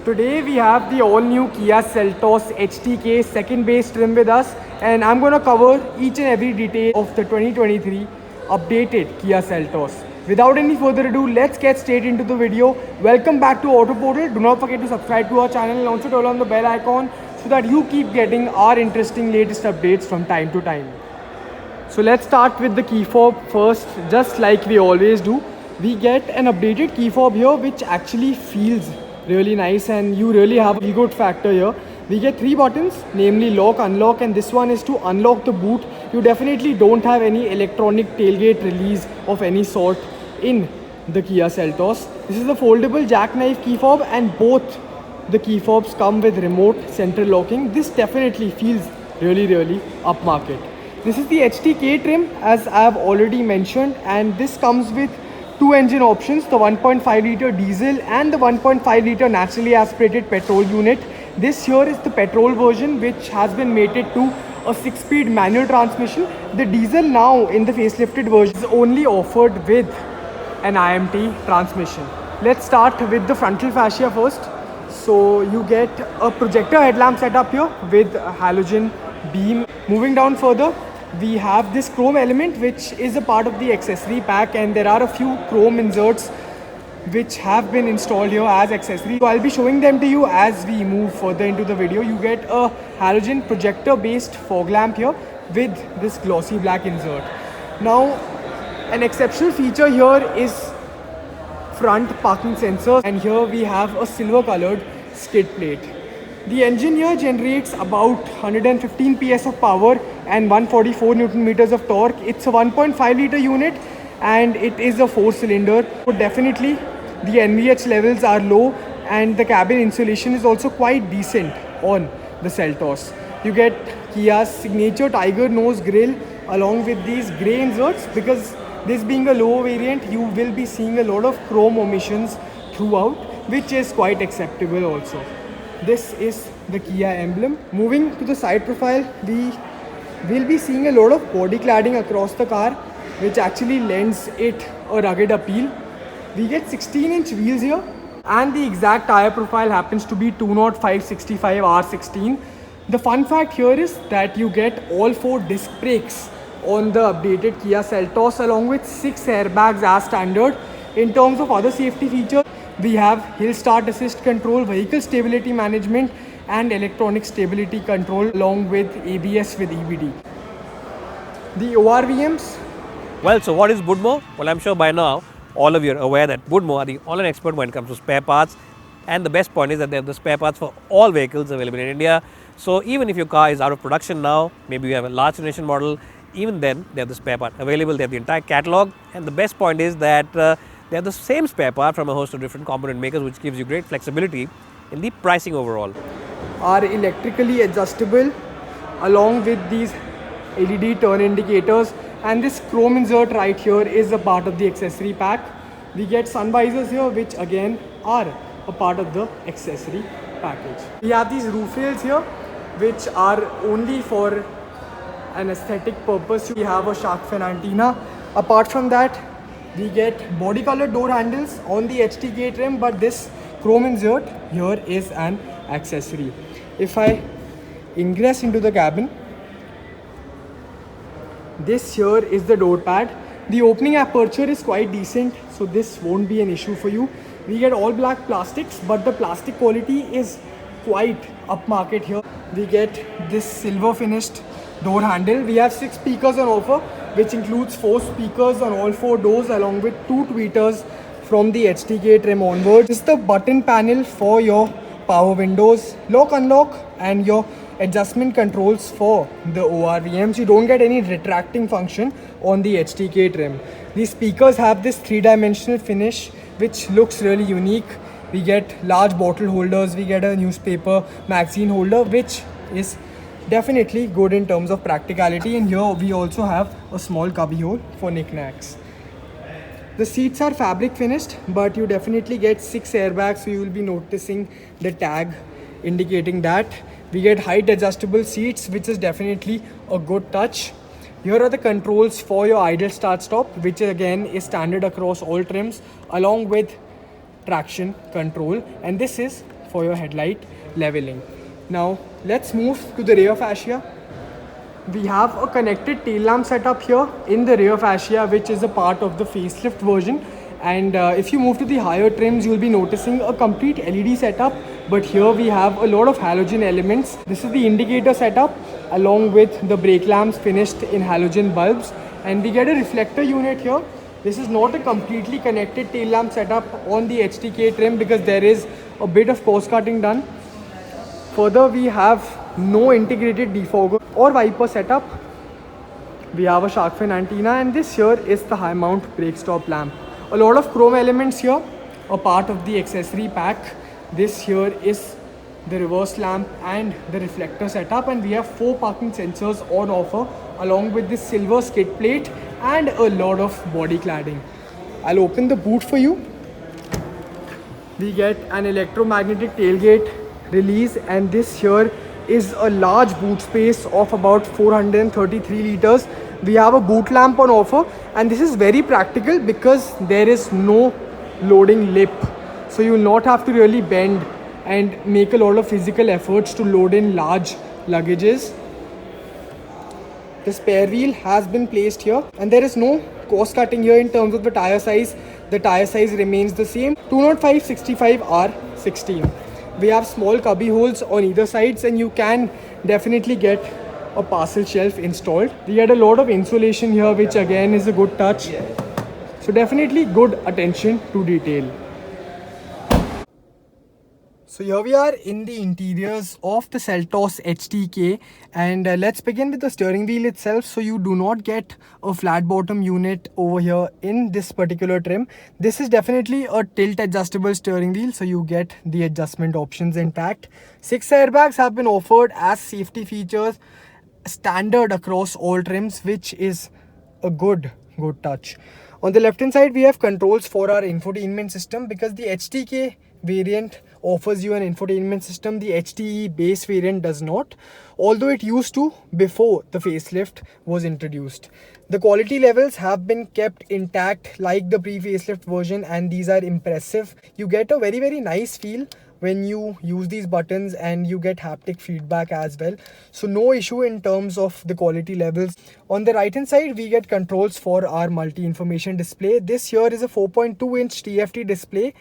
Today we have the all new Kia Seltos HTK second base trim with us, and I'm going to cover each and every detail of the 2023 updated Kia Seltos. Without any further ado, let's get straight into the video. Welcome back to Autoportal. Do not forget to subscribe to our channel and also turn on the bell icon so that you keep getting our interesting latest updates from time to time. So let's start with the key fob first. Just like we always do, we get an updated key fob here which actually feels really nice, and you really have a good factor here. We get 3 buttons, namely lock, unlock, and this one is to unlock the boot. You definitely don't have any electronic tailgate release of any sort in the Kia Seltos. This is the foldable jackknife key fob, and both the key fobs come with remote central locking. This definitely feels really upmarket. This is the HTK trim, as I have already mentioned, and this comes with 2 engine options, the 1.5 litre diesel and the 1.5 litre naturally aspirated petrol unit. This here is the petrol version, which has been mated to a 6-speed manual transmission. The diesel now in the facelifted version is only offered with an IMT transmission. Let's start with the frontal fascia first. So you get a projector headlamp setup here with a halogen beam. Moving down further, we have this chrome element which is a part of the accessory pack, and there are a few chrome inserts which have been installed here as accessories. So I'll be showing them to you as we move further into the video. You get a halogen projector based fog lamp here with this glossy black insert. Now an exceptional feature here is front parking sensors, and here we have a silver colored skid plate. The engine here generates about 115 PS of power and 144 Newton meters of torque. It's a 1.5 litre unit and it is a 4-cylinder. So definitely the NVH levels are low, and the cabin insulation is also quite decent on the Seltos. You get Kia's signature tiger nose grille along with these grey inserts. Because this being a low variant, you will be seeing a lot of chrome omissions throughout, which is quite acceptable also. This is the Kia emblem. Moving to the side profile, we will be seeing a lot of body cladding across the car, which actually lends it a rugged appeal. We get 16-inch wheels here, and the exact tire profile happens to be 205/65 R16. The fun fact here is that you get all 4 disc brakes on the updated Kia Seltos, along with 6 airbags as standard. In terms of other safety features, we have hill start assist control, vehicle stability management, and electronic stability control, along with ABS with EBD. The ORVMs. Well, so what is Budmo? Well, I'm sure by now all of you are aware that Budmo are the online expert when it comes to spare parts, and the best point is that they have the spare parts for all vehicles available in India. So even if your car is out of production now, maybe you have a last generation model, even then they have the spare part available. They have the entire catalog, and the best point is that they have the same spare part from a host of different component makers, which gives you great flexibility in the pricing overall. Are electrically adjustable along with these LED turn indicators, and this chrome insert right here is a part of the accessory pack. We get sun visors here, which again are a part of the accessory package. We have these roof rails here which are only for an aesthetic purpose. We have a shark fin antenna. Apart from that, we get body colored door handles on the HTK trim, but this chrome insert here is an accessory. If I ingress into the cabin, this here is the door pad. The opening aperture is quite decent, so this won't be an issue for you. We get all black plastics, but the plastic quality is quite upmarket here. We get this silver finished door handle. We have 6 speakers on offer, which includes 4 speakers on all 4 doors, along with 2 tweeters from the HTK trim onwards. This is the button panel for your power windows, lock, unlock, and your adjustment controls for the ORVMs. You don't get any retracting function on the HTK trim. These speakers have this 3-dimensional finish, which looks really unique. We get large bottle holders, we get a newspaper magazine holder, which is definitely good in terms of practicality. And here we also have a small cubby hole for knickknacks. The seats are fabric finished, but you definitely get 6 airbags, so you will be noticing the tag indicating that. We get height adjustable seats, which is definitely a good touch. Here are the controls for your idle start stop, which again is standard across all trims, along with traction control, and this is for your headlight leveling. Now let's move to the rear fascia. We have a connected tail lamp setup here in the rear fascia, which is a part of the facelift version. And if you move to the higher trims, you'll be noticing a complete LED setup. But here we have a lot of halogen elements. This is the indicator setup along with the brake lamps finished in halogen bulbs. And we get a reflector unit here. This is not a completely connected tail lamp setup on the HTK trim because there is a bit of cost cutting done. Further, we have no integrated defogger or wiper setup. We have a shark fin antenna, and this here is the high mount brake stop lamp. A lot of chrome elements here, a part of the accessory pack. This here is the reverse lamp and the reflector setup, and we have 4 parking sensors on offer along with this silver skid plate and a lot of body cladding. I'll open the boot for you. We get an electromagnetic tailgate release, and this here is a large boot space of about 433 liters. We have a boot lamp on offer, and this is very practical because there is no loading lip, so you will not have to really bend and make a lot of physical efforts to load in large luggages. The spare wheel has been placed here, and there is no cost cutting here in terms of the tire size. The tire size remains the same, 205/65 R16. We have small cubby holes on either sides, and you can definitely get a parcel shelf installed. We get a lot of insulation here, which again is a good touch. So definitely good attention to detail. So here we are in the interiors of the Seltos HTK, and let's begin with the steering wheel itself. So you do not get a flat bottom unit over here in this particular trim. This is definitely a tilt adjustable steering wheel, so you get the adjustment options intact. 6 airbags have been offered as safety features, standard across all trims, which is a good touch. On the left hand side, we have controls for our infotainment system because the HTK variant offers you an infotainment system. The HTE base variant does not, although it used to before the facelift was introduced. The quality levels have been kept intact like the pre-facelift version, and these are impressive. You get a very nice feel when you use these buttons, and you get haptic feedback as well. So no issue in terms of the quality levels. On the right hand side, we get controls for our multi-information display. This here is a 4.2-inch TFT display.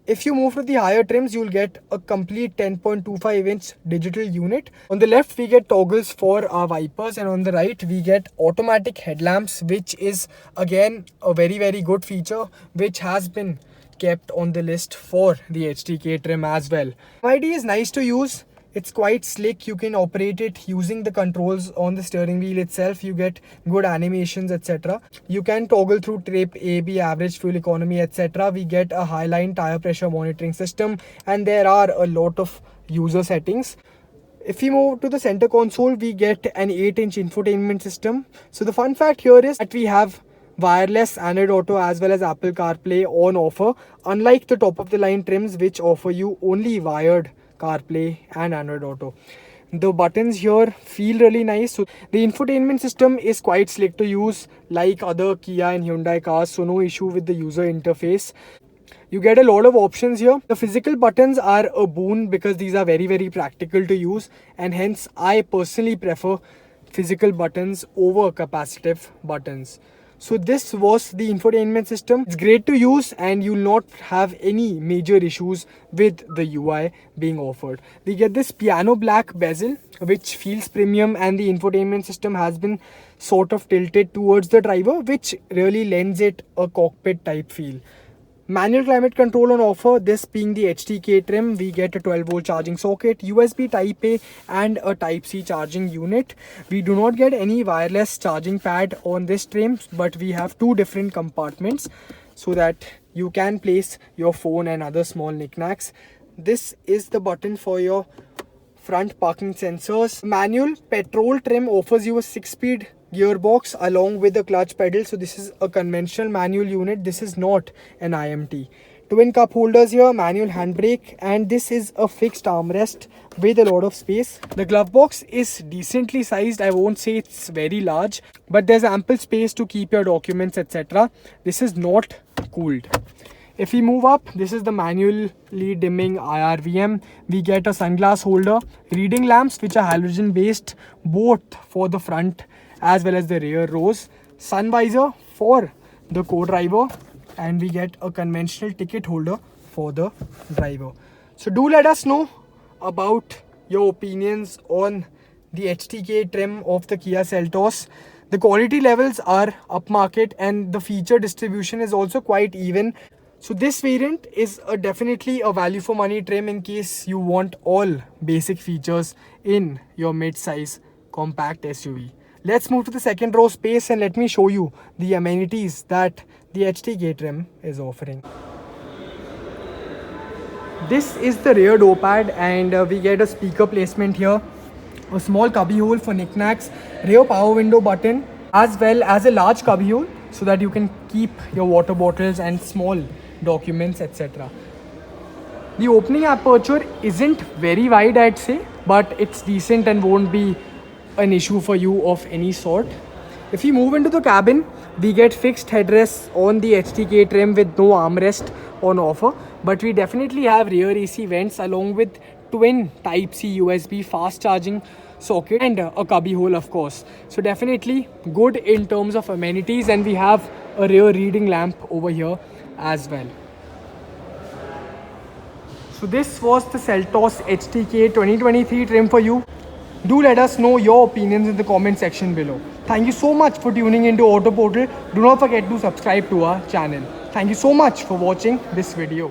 If you move to the higher trims, you'll get a complete 10.25-inch digital unit. On the left, we get toggles for our wipers, and on the right, we get automatic headlamps, which is again a very good feature, which has been kept on the list for the HTK trim as well. MID is nice to use. It's quite slick. You can operate it using the controls on the steering wheel itself. You get good animations, etc. You can toggle through trip, AB, average fuel economy, etc. We get a highline tire pressure monitoring system, and there are a lot of user settings. If we move to the center console, we get an 8-inch infotainment system. So the fun fact here is that we have wireless Android Auto as well as Apple CarPlay on offer, unlike the top of the line trims which offer you only wired CarPlay and Android Auto. The buttons here feel really nice. So the infotainment system is quite slick to use like other Kia and Hyundai cars, so no issue with the user interface. You get a lot of options here. The physical buttons are a boon because these are very practical to use, and hence I personally prefer physical buttons over capacitive buttons. So this was the infotainment system. It's great to use, and you'll not have any major issues with the UI being offered. We get this piano black bezel, which feels premium, and the infotainment system has been sort of tilted towards the driver, which really lends it a cockpit type feel. Manual climate control on offer. This being the HTK trim, we get a 12-volt charging socket, USB Type A and a Type C charging unit. We do not get any wireless charging pad on this trim, but we have 2 different compartments so that you can place your phone and other small knickknacks. This is the button for your front parking sensors. Manual petrol trim offers you a 6-speed gearbox along with the clutch pedal. So this is a conventional manual unit. This is not an IMT. Twin cup holders here, manual handbrake, and this is a fixed armrest with a lot of space. The glove box is decently sized. I won't say it's very large, but there's ample space to keep your documents, etc. This is not cooled. If we move up, this is the manually dimming IRVM. We get a sunglass holder, reading lamps which are halogen based, both for the front as well as the rear rows, sun visor for the co-driver, and we get a conventional ticket holder for the driver. So do let us know about your opinions on the HTK trim of the Kia Seltos. The quality levels are upmarket and the feature distribution is also quite even. So this variant is definitely a value for money trim in case you want all basic features in your mid-size compact SUV. Let's move to the second row space and let me show you the amenities that the HTK trim is offering. This is the rear door pad, and we get a speaker placement here, a small cubby hole for knickknacks, rear power window button, as well as a large cubby hole so that you can keep your water bottles and small documents, etc. The opening aperture isn't very wide, I'd say, but it's decent and won't be an issue for you of any sort. If we move into the cabin, we get fixed headrests on the HTK trim with no armrest on offer, but we definitely have rear AC vents along with twin Type-C USB fast charging socket and a cubby hole, of course. So definitely good in terms of amenities, and we have a rear reading lamp over here as well. So this was the Seltos HTK 2023 trim for you. Do let us know your opinions in the comment section below. Thank you so much for tuning into Autoportal. Do not forget to subscribe to our channel. Thank you so much for watching this video.